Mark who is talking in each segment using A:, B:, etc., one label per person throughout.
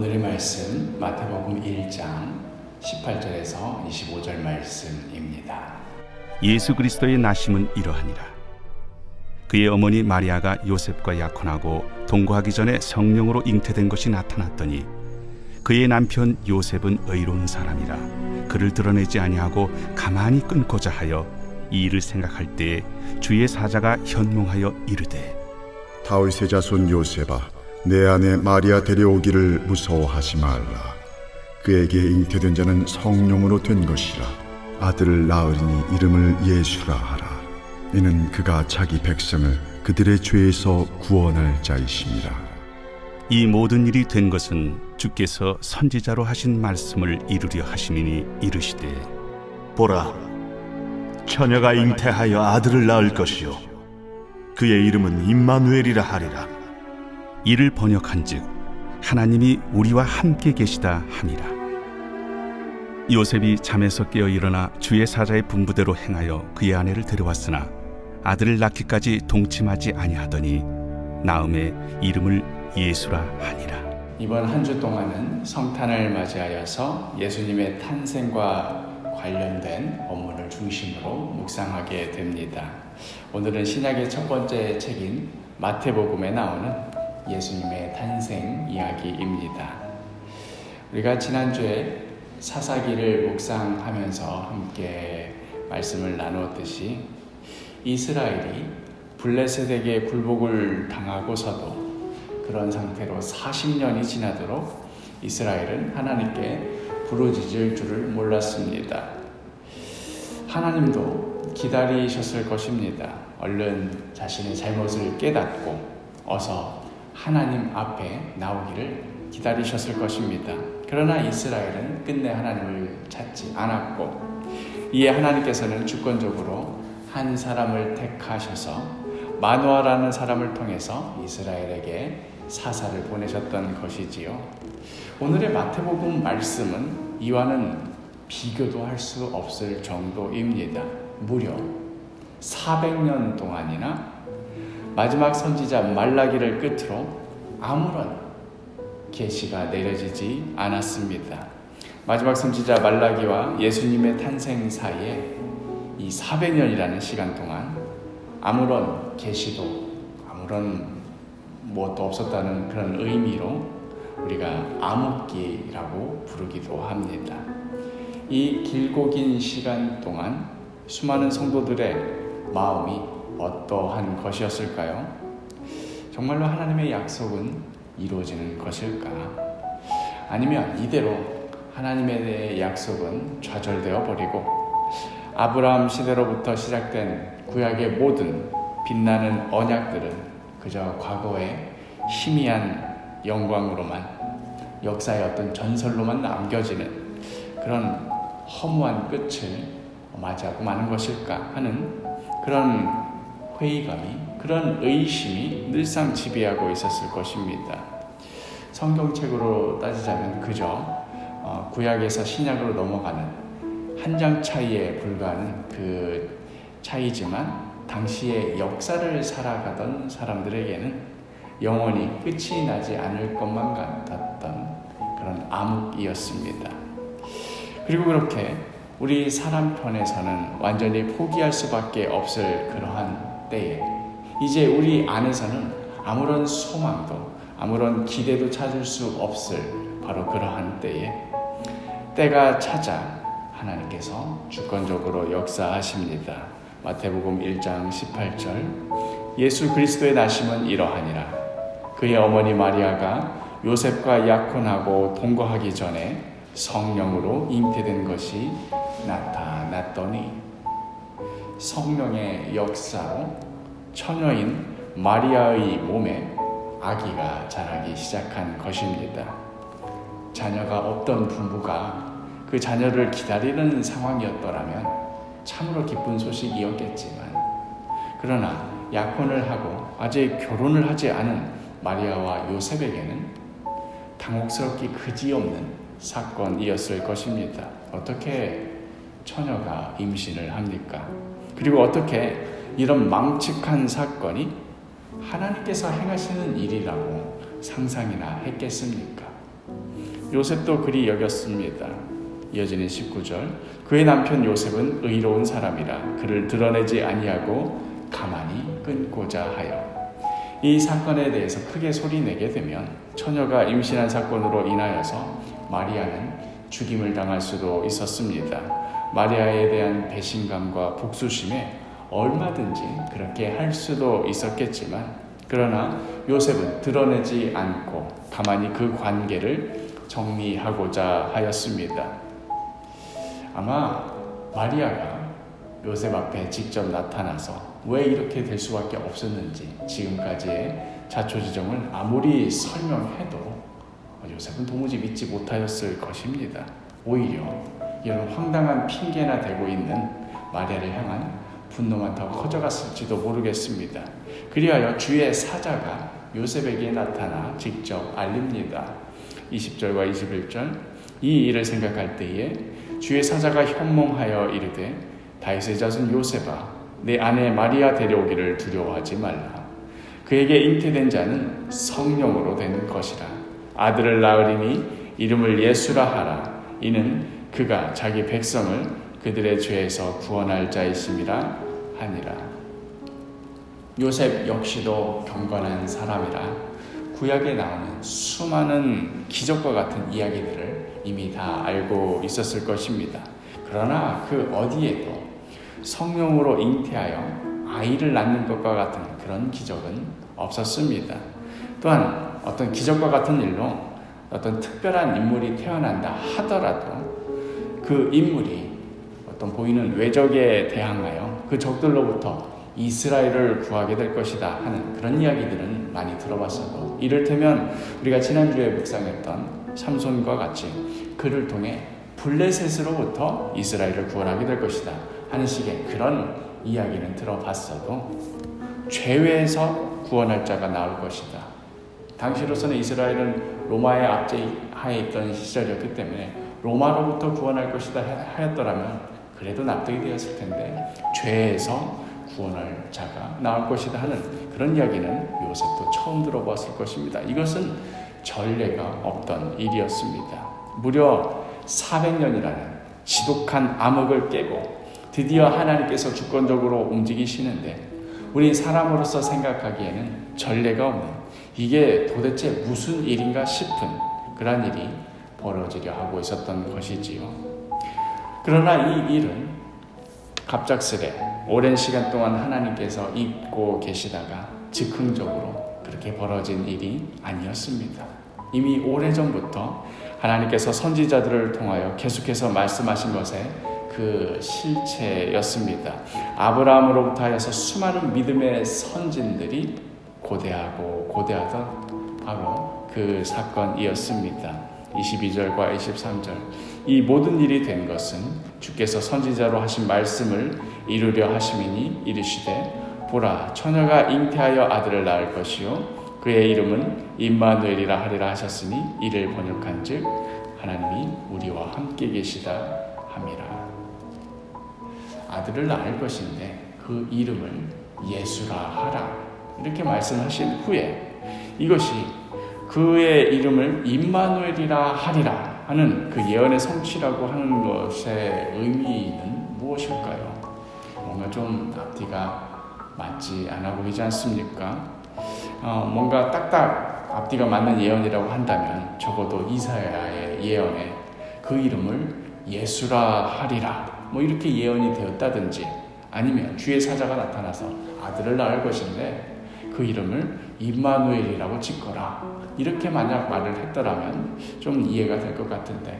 A: 오늘의 말씀 마태복음 1장 18절에서 25절 말씀입니다.
B: 예수 그리스도의 나심은 이러하니라. 그의 어머니 마리아가 요셉과 약혼하고 동거하기 전에 성령으로 잉태된 것이 나타났더니 그의 남편 요셉은 의로운 사람이라 그를 드러내지 아니하고 가만히 끊고자 하여 이 일을 생각할 때에 주의 사자가 현몽하여 이르되
C: 다윗의 자손 요셉아, 내 아내 마리아 데려오기를 무서워하지 말라. 그에게 잉태된 자는 성령으로 된 것이라. 아들을 낳으리니 이름을 예수라 하라. 이는 그가 자기 백성을 그들의 죄에서 구원할 자이심이라.
B: 이 모든 일이 된 것은 주께서 선지자로 하신 말씀을 이루려 하심이니 이르시되
D: 보라, 처녀가 잉태하여 아들을 낳을 것이요 그의 이름은 임마누엘이라 하리라.
B: 이를 번역한즉 하나님이 우리와 함께 계시다 함이라. 요셉이 잠에서 깨어 일어나 주의 사자의 분부대로 행하여 그의 아내를 데려왔으나 아들을 낳기까지 동침하지 아니하더니 나음에 이름을 예수라 하니라.
A: 이번 한 주 동안은 성탄을 맞이하여서 예수님의 탄생과 관련된 본문을 중심으로 묵상하게 됩니다. 오늘은 신약의 첫 번째 책인 마태복음에 나오는 예수님의 탄생 이야기입니다. 우리가 지난주에 사사기를 묵상하면서 함께 말씀을 나누었듯이 이스라엘이 블레셋에게 굴복을 당하고서도 그런 상태로 40년이 지나도록 이스라엘은 하나님께 부르짖을 줄을 몰랐습니다. 하나님도 기다리셨을 것입니다. 얼른 자신의 잘못을 깨닫고 어서 하나님 앞에 나오기를 기다리셨을 것입니다. 그러나 이스라엘은 끝내 하나님을 찾지 않았고 이에 하나님께서는 주권적으로 한 사람을 택하셔서 마노아라는 사람을 통해서 이스라엘에게 사사를 보내셨던 것이지요. 오늘의 마태복음 말씀은 이와는 비교도 할 수 없을 정도입니다. 무려 400년 동안이나 마지막 선지자 말라기를 끝으로 아무런 계시가 내려지지 않았습니다. 마지막 선지자 말라기와 예수님의 탄생 사이에 이 400년이라는 시간 동안 아무런 계시도 아무런 무엇도 없었다는 그런 의미로 우리가 암흑기라고 부르기도 합니다. 이 길고 긴 시간 동안 수많은 성도들의 마음이 어떠한 것이었을까요? 정말로 하나님의 약속은 이루어지는 것일까? 아니면 이대로 하나님의 약속은 좌절되어 버리고 아브라함 시대로부터 시작된 구약의 모든 빛나는 언약들은 그저 과거의 희미한 영광으로만 역사의 어떤 전설로만 남겨지는 그런 허무한 끝을 맞이하고 마는 것일까 하는 그런 회의감이, 그런 의심이 늘상 지배하고 있었을 것입니다. 성경책으로 따지자면 그저 구약에서 신약으로 넘어가는 한 장 차이에 불과한 그 차이지만 당시의 역사를 살아가던 사람들에게는 영원히 끝이 나지 않을 것만 같았던 그런 암흑이었습니다. 그리고 그렇게 우리 사람 편에서는 완전히 포기할 수밖에 없을 그러한 때에 이제 우리 안에서는 아무런 소망도 아무런 기대도 찾을 수 없을 바로 그러한 때가 찾아 하나님께서 주권적으로 역사하십니다. 마태복음 1장 18절 예수 그리스도의 나심은 이러하니라. 그의 어머니 마리아가 요셉과 약혼하고 동거하기 전에 성령으로 잉태된 것이 나타났더니 성령의 역사로 처녀인 마리아의 몸에 아기가 자라기 시작한 것입니다. 자녀가 없던 부부가 그 자녀를 기다리는 상황이었더라면 참으로 기쁜 소식이었겠지만 그러나 약혼을 하고 아직 결혼을 하지 않은 마리아와 요셉에게는 당혹스럽기 그지없는 사건이었을 것입니다. 어떻게 처녀가 임신을 합니까? 그리고 어떻게 이런 망측한 사건이 하나님께서 행하시는 일이라고 상상이나 했겠습니까? 요셉도 그리 여겼습니다. 이어지는 19절, 그의 남편 요셉은 의로운 사람이라 그를 드러내지 아니하고 가만히 끊고자 하여. 이 사건에 대해서 크게 소리내게 되면 처녀가 임신한 사건으로 인하여서 마리아는 죽임을 당할 수도 있었습니다. 마리아에 대한 배신감과 복수심에 얼마든지 그렇게 할 수도 있었겠지만, 그러나 요셉은 드러내지 않고 가만히 그 관계를 정리하고자 하였습니다. 아마 마리아가 요셉 앞에 직접 나타나서 왜 이렇게 될 수밖에 없었는지 지금까지의 자초지종을 아무리 설명해도 요셉은 도무지 믿지 못하였을 것입니다. 오히려 이런 황당한 핑계나 대고 있는 마리아를 향한 분노만 더 커져갔을지도 모르겠습니다. 그리하여 주의 사자가 요셉에게 나타나 직접 알립니다. 20절과 21절, 이 일을 생각할 때에 주의 사자가 현몽하여 이르되 다윗의 자손 요셉아, 내 아내 마리아 데려오기를 두려워하지 말라. 그에게 잉태된 자는 성령으로 된 것이라. 아들을 낳으리니 이름을 예수라 하라. 이는 그가 자기 백성을 그들의 죄에서 구원할 자이심이라 하니라. 요셉 역시도 경건한 사람이라 구약에 나오는 수많은 기적과 같은 이야기들을 이미 다 알고 있었을 것입니다. 그러나 그 어디에도 성령으로 잉태하여 아이를 낳는 것과 같은 그런 기적은 없었습니다. 또한 어떤 기적과 같은 일로 어떤 특별한 인물이 태어난다 하더라도 그 인물이 어떤 보이는 외적에 대항하여 그 적들로부터 이스라엘을 구하게 될 것이다 하는 그런 이야기들은 많이 들어봤어도, 이를테면 우리가 지난주에 묵상했던 삼손과 같이 그를 통해 블레셋으로부터 이스라엘을 구원하게 될 것이다 하는 식의 그런 이야기는 들어봤어도 죄외에서 구원할 자가 나올 것이다. 당시로서는 이스라엘은 로마의 압제하에 있던 시절이었기 때문에 로마로부터 구원할 것이다 하였더라면 그래도 납득이 되었을 텐데, 죄에서 구원할 자가 나올 것이다 하는 그런 이야기는 요셉도 처음 들어봤을 것입니다. 이것은 전례가 없던 일이었습니다. 무려 400년이라는 지독한 암흑을 깨고 드디어 하나님께서 주권적으로 움직이시는데, 우리 사람으로서 생각하기에는 전례가 없는, 이게 도대체 무슨 일인가 싶은 그런 일이 벌어지려 하고 있었던 것이지요. 그러나 이 일은 갑작스레 오랜 시간 동안 하나님께서 잊고 계시다가 즉흥적으로 그렇게 벌어진 일이 아니었습니다. 이미 오래전부터 하나님께서 선지자들을 통하여 계속해서 말씀하신 것에 그 실체였습니다. 아브라함으로부터 하여서 수많은 믿음의 선진들이 고대하던 바로 그 사건이었습니다. 22절과 23절, 이 모든 일이 된 것은 주께서 선지자로 하신 말씀을 이루려 하심이니 이르시되 보라, 처녀가 잉태하여 아들을 낳을 것이요 그의 이름은 임마누엘이라 하리라 하셨으니 이를 번역한즉 하나님이 우리와 함께 계시다 함이라. 아들을 낳을 것인데 그 이름을 예수라 하라, 이렇게 말씀하신 후에 이것이 그의 이름을 임마누엘이라 하리라 하는 그 예언의 성취라고 하는 것의 의미는 무엇일까요? 뭔가 좀 앞뒤가 맞지 않아 보이지 않습니까? 뭔가 딱딱 앞뒤가 맞는 예언이라고 한다면 적어도 이사야의 예언에 그 이름을 예수라 하리라 뭐 이렇게 예언이 되었다든지, 아니면 주의 사자가 나타나서 아들을 낳을 것인데 그 이름을 임마누엘이라고 짓거라, 이렇게 만약 말을 했더라면 좀 이해가 될 것 같은데,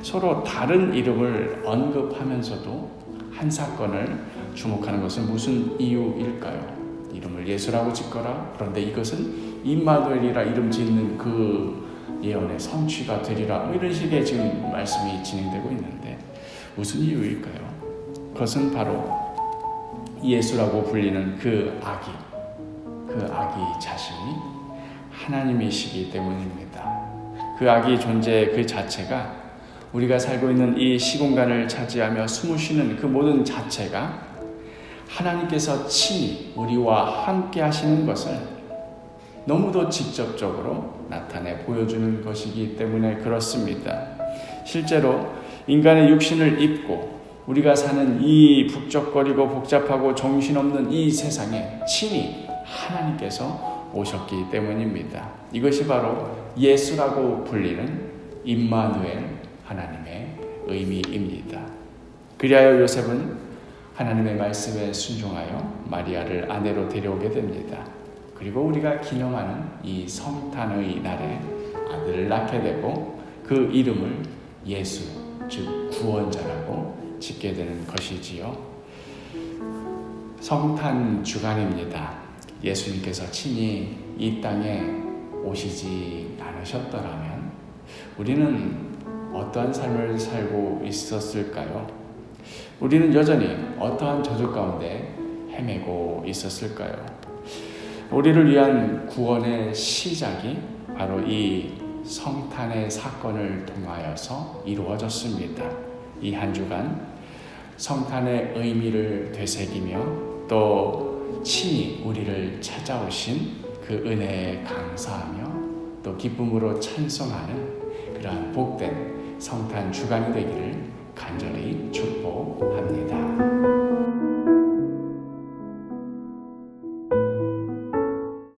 A: 서로 다른 이름을 언급하면서도 한 사건을 주목하는 것은 무슨 이유일까요? 이름을 예수라고 짓거라, 그런데 이것은 임마누엘이라 이름 짓는 그 예언의 성취가 되리라, 뭐 이런 식의 지금 말씀이 진행되고 있는데 무슨 이유일까요? 그것은 바로 예수라고 불리는 그 아기 자신이 하나님이시기 때문입니다. 그 아기 존재 그 자체가 우리가 살고 있는 이 시공간을 차지하며 숨을 쉬는 그 모든 자체가 하나님께서 친히 우리와 함께 하시는 것을 너무도 직접적으로 나타내 보여주는 것이기 때문에 그렇습니다. 실제로 인간의 육신을 입고 우리가 사는 이 북적거리고 복잡하고 정신없는 이 세상에 친히 하나님께서 오셨기 때문입니다. 이것이 바로 예수라고 불리는 임마누엘, 하나님의 의미입니다. 그리하여 요셉은 하나님의 말씀에 순종하여 마리아를 아내로 데려오게 됩니다. 그리고 우리가 기념하는 이 성탄의 날에 아들을 낳게 되고 그 이름을 예수, 즉 구원자라고 짓게 되는 것이지요. 성탄 주간입니다. 예수님께서 친히 이 땅에 오시지 않으셨더라면 우리는 어떠한 삶을 살고 있었을까요? 우리는 여전히 어떠한 저주 가운데 헤매고 있었을까요? 우리를 위한 구원의 시작이 바로 이 성탄의 사건을 통하여서 이루어졌습니다. 이 한 주간 성탄의 의미를 되새기며 또 친히 우리를 찾아오신 그 은혜에 감사하며 또 기쁨으로 찬송하는 그러한 복된 성탄 주간이 되기를 간절히 축복합니다.